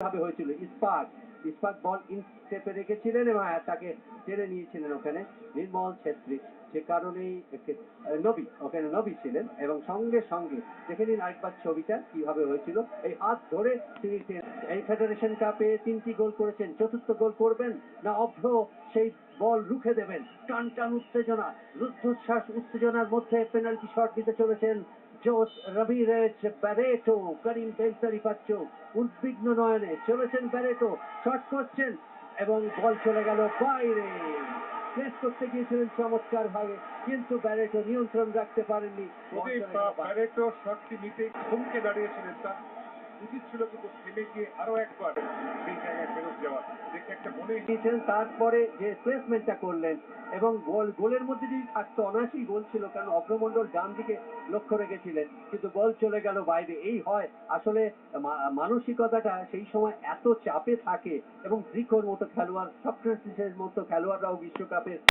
ভাবে হয়েছিল ইস্পাক ইস্পাক বল ইনস্টেপে রেখেছিলেন এবং তাকে টেনে নিয়েছিলেন ওখানে নির্মল ছেত্রী, যে কারণেই নবী ওখানে নবী ছিলেন এবং সঙ্গে সঙ্গে দেখে নিন আরেকবার ছবিটা কিভাবে হয়েছিল। এই হাত ধরে তিনি এই ফেডারেশন কাপে 3টি গোল করেছেন, চতুর্থ গোল করবেন না অভ্র সেই বল রুখে দেবেন। টান টান উত্তেজনা, রুদ্ধশ্বাস উত্তেজনার মধ্যে পেনাল্টি শট দিতে চলেছেন জোস রামিরেজ ব্যারেটো। করিম বেনসারিফাচ্চো উদ্বিগ্ন নয়নে চলেছেন, ব্যারেটো শট করছেন এবং বল চলে গেল বাইরে। প্রেস করতে গিয়েছিলেন চমৎকার ভাবে, কিন্তু ব্যারেটো নিয়ন্ত্রণ রাখতে পারেননি। ব্যারেটো শটটি নিতে থমকে দাঁড়িয়েছিলেন, তার উচিত ছিল কিন্তু থেমে গিয়ে আরো একবার সেই জায়গায় ফেরত যাওয়া, দেখে একটা মনে দিয়েছিলেন। তারপরে যে প্লেসমেন্টটা করলেন এবং গোলের মধ্যে যদি থাকতো অনায়াসই গোল ছিল, কারণ অগ্রমণ্ডল ডান দিকে লক্ষ্য রেখেছিলেন, কিন্তু বল চলে গেল বাইরে। এই হয় আসলে মানসিকতাটা সেই সময় এত চাপে থাকে এবং জিকোর মতো খেলোয়াড়, সক্রেটিসের মতো খেলোয়াড়রাও বিশ্বকাপের